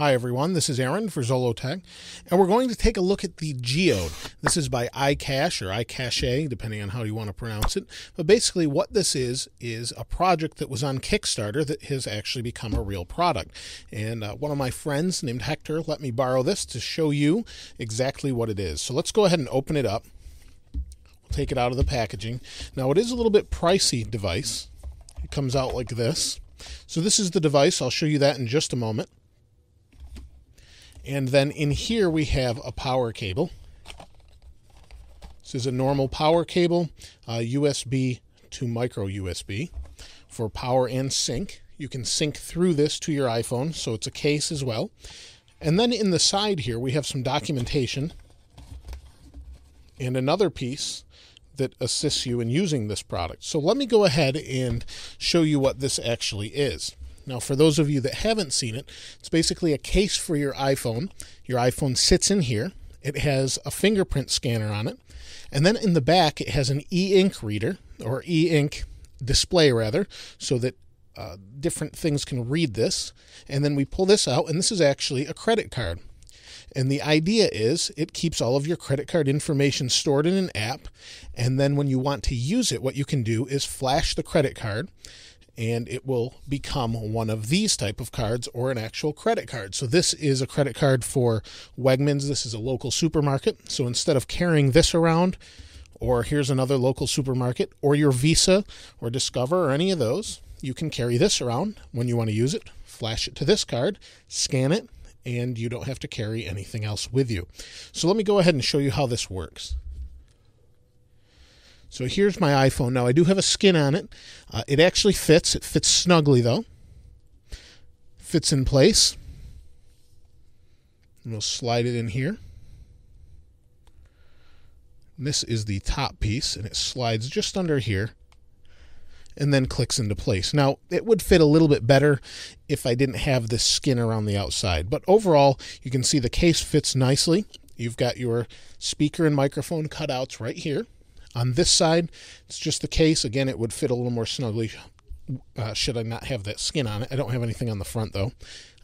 Hi everyone, this is Aaron for Zollotech, and we're going to take a look at the GEODE. This is by icache or icache, depending on how you want to pronounce it. But basically what this is a project that was on Kickstarter that has actually become a real product. And one of my friends named Hector let me borrow this to show you exactly what it is. So let's go ahead and open it up. We'll take it out of the packaging. Now it is a little bit pricey device. It comes out like this. So this is the device. I'll show you that in just a moment. And then in here we have a power cable. This is a normal power cable, USB to micro USB for power and sync. You can sync through this to your iPhone, so it's a case as well. And then in the side here we have some documentation and another piece that assists you in using this product. So let me go ahead and show you what this actually is. Now, for those of you that haven't seen it, it's basically a case for your iPhone. Your iPhone sits in here. It has a fingerprint scanner on it. And then in the back, it has an e-ink reader, or e-ink display, rather, so that different things can read this. And then we pull this out, and this is actually a credit card. And the idea is it keeps all of your credit card information stored in an app. And then when you want to use it, what you can do is flash the credit card, and it will become one of these type of cards or an actual credit card. So this is a credit card for Wegmans. This is a local supermarket. So instead of carrying this around, or here's another local supermarket, or your Visa or Discover or any of those, you can carry this around when you want to use it, flash it to this card, scan it, and you don't have to carry anything else with you. So let me go ahead and show you how this works. So here's my iPhone. Now I do have a skin on it. It actually fits. It fits snugly though. Fits in place. And we'll slide it in here. And this is the top piece, and it slides just under here and then clicks into place. Now it would fit a little bit better if I didn't have this skin around the outside, but overall you can see the case fits nicely. You've got your speaker and microphone cutouts right here. On this side, it's just the case. Again, it would fit a little more snugly should I not have that skin on it. I don't have anything on the front, though.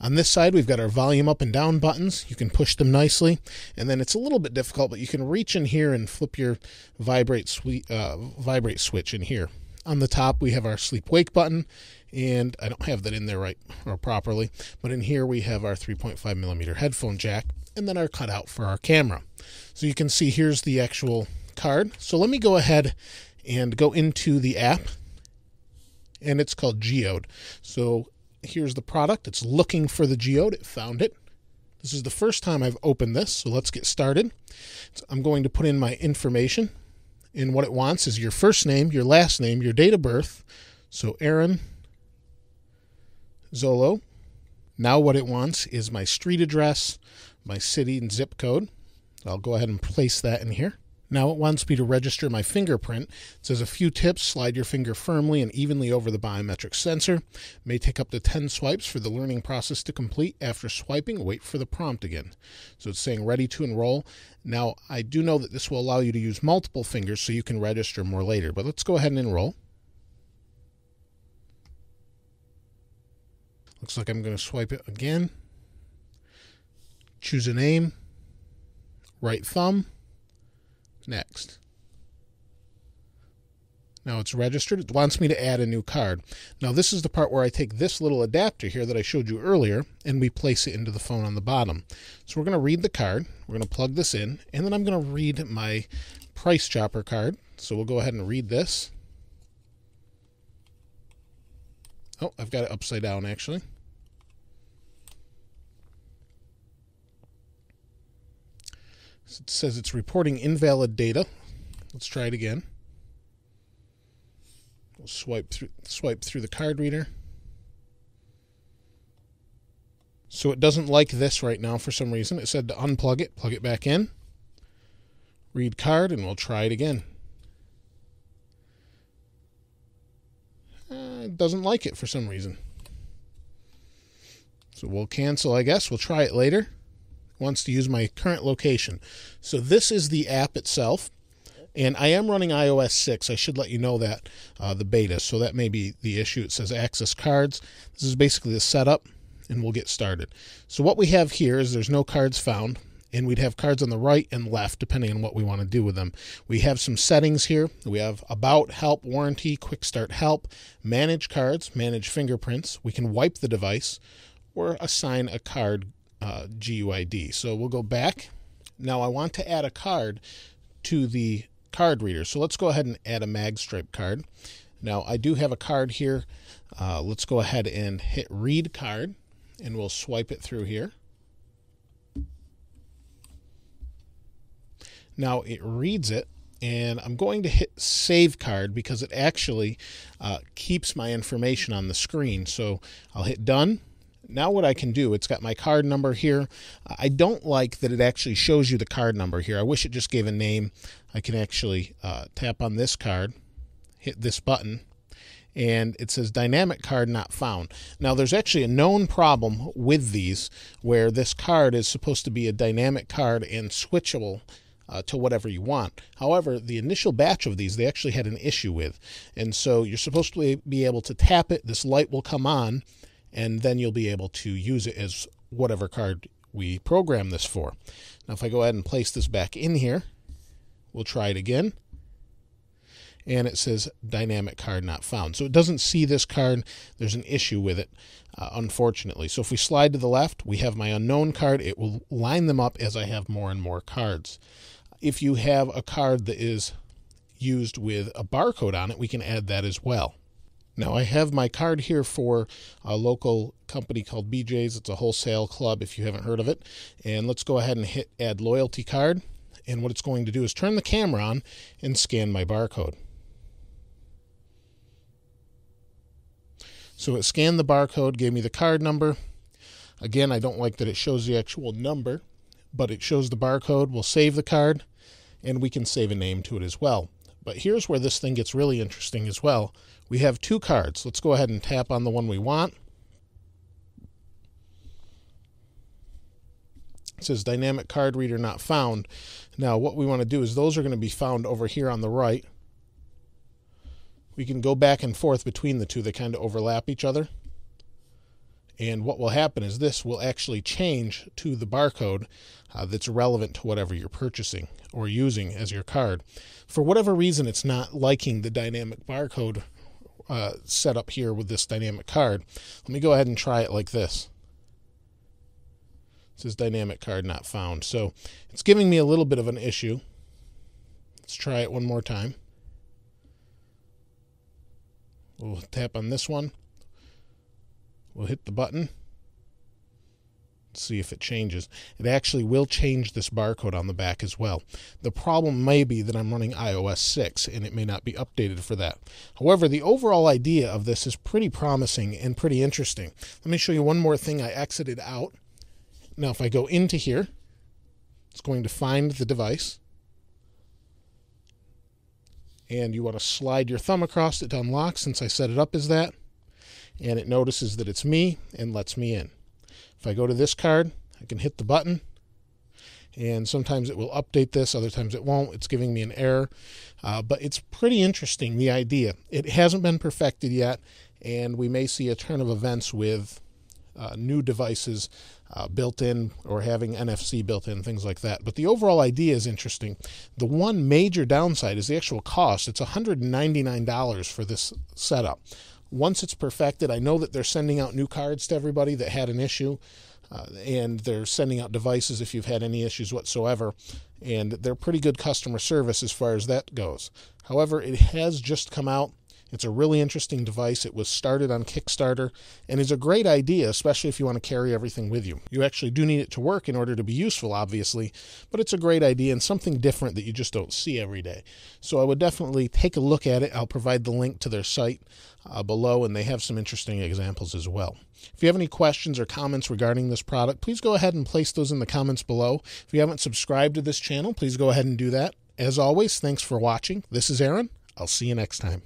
On this side, we've got our volume up and down buttons. You can push them nicely. And then it's a little bit difficult, but you can reach in here and flip your vibrate switch in here. On the top, we have our sleep-wake button, and I don't have that in there right or properly. But in here, we have our 3.5 millimeter headphone jack, and then our cutout for our camera. So you can see here's the actual card. So let me go ahead and go into the app, and it's called GEODE. So here's the product. It's looking for the GEODE. It found it. This is the first time I've opened this, so let's get started. So I'm going to put in my information, and what it wants is your first name, your last name, your date of birth. So Aaron Zolo. Now what it wants is my street address, my city and zip code. I'll go ahead and place that in here. Now it wants me to register my fingerprint. It says a few tips: slide your finger firmly and evenly over the biometric sensor. It may take up to 10 swipes for the learning process to complete. After swiping, wait for the prompt again. So it's saying ready to enroll. Now I do know that this will allow you to use multiple fingers so you can register more later, but let's go ahead and enroll. Looks like I'm going to swipe it again. Choose a name. Right thumb. Next. Now it's registered. It wants me to add a new card. Now this is the part where I take this little adapter here that I showed you earlier, and we place it into the phone on the bottom. So we're going to read the card. We're going to plug this in, and then I'm going to read my price chopper card. So we'll go ahead and read this. Oh, I've got it upside down actually. It says it's reporting invalid data. Let's try it again. We'll swipe through the card reader. So it doesn't like this right now for some reason. It said to unplug it, plug it back in, read card, and we'll try it again. It doesn't like it for some reason. So we'll cancel, I guess. We'll try it later. Wants to use my current location. So this is the app itself, and I am running iOS 6. I should let you know that, the beta, so that may be the issue. It says access cards. This is basically the setup. and we'll get started. So what we have here is there's no cards found, and we'd have cards on the right and left depending on what we want to do with them. We have some settings here. We have about, help, warranty, quick start help, manage cards, manage fingerprints. We can wipe the device or assign a card GUID. So we'll go back. Now I want to add a card to the card reader. So let's go ahead and add a mag stripe card. Now I do have a card here. Let's go ahead and hit read card, and we'll swipe it through here. Now it reads it, and I'm going to hit save card because it actually keeps my information on the screen. So I'll hit done. Now what I can do, it's got my card number here. I don't like that it actually shows you the card number here. I wish it just gave a name. I can actually tap on this card, hit this button, and it says dynamic card not found. Now there's actually a known problem with these where this card is supposed to be a dynamic card and switchable to whatever you want. However, the initial batch of these they actually had an issue with, and so you're supposed to be able to tap it, this light will come on, and then you'll be able to use it as whatever card we program this for. Now if I go ahead and place this back in here, we'll try it again, and it says dynamic card not found. So it doesn't see this card. There's an issue with it, unfortunately. So if we slide to the left, we have my unknown card. It will line them up as I have more and more cards. If you have a card that is used with a barcode on it, we can add that as well. Now I have my card here for a local company called BJ's. It's a wholesale club if you haven't heard of it. And let's go ahead and hit add loyalty card. And what it's going to do is turn the camera on and scan my barcode. So it scanned the barcode, gave me the card number. Again, I don't like that it shows the actual number, but it shows the barcode. We'll save the card, and we can save a name to it as well. But here's where this thing gets really interesting as well. We have two cards. Let's go ahead and tap on the one we want. It says dynamic card reader not found. Now what we want to do is those are going to be found over here on the right. We can go back and forth between the two. They kind of overlap each other. And what will happen is this will actually change to the barcode that's relevant to whatever you're purchasing or using as your card. For whatever reason, it's not liking the dynamic barcode set up here with this dynamic card. Let me go ahead and try it like this. It says dynamic card not found. So it's giving me a little bit of an issue. Let's try it one more time. We'll tap on this one. We'll hit the button. Let's see if it changes. It actually will change this barcode on the back as well. The problem may be that I'm running iOS 6 and it may not be updated for that. However, the overall idea of this is pretty promising and pretty interesting. Let me show you one more thing. I exited out. Now if I go into here, it's going to find the device. And you want to slide your thumb across it to unlock since I set it up as that. And it notices that it's me and lets me in. If I go to this card, I can hit the button. And sometimes it will update this, other times it won't. It's giving me an error. But it's pretty interesting, the idea. It hasn't been perfected yet, and we may see a turn of events with new devices built in or having NFC built in, things like that. But the overall idea is interesting. The one major downside is the actual cost. It's $199 for this setup. Once it's perfected, I know that they're sending out new cards to everybody that had an issue, and they're sending out devices if you've had any issues whatsoever, and they're pretty good customer service as far as that goes. However, it has just come out. It's a really interesting device. It was started on Kickstarter and is a great idea, especially if you want to carry everything with you. You actually do need it to work in order to be useful, obviously, but it's a great idea and something different that you just don't see every day. So I would definitely take a look at it. I'll provide the link to their site below, and they have some interesting examples as well. If you have any questions or comments regarding this product, please go ahead and place those in the comments below. If you haven't subscribed to this channel, please go ahead and do that. As always, thanks for watching. This is Aaron. I'll see you next time.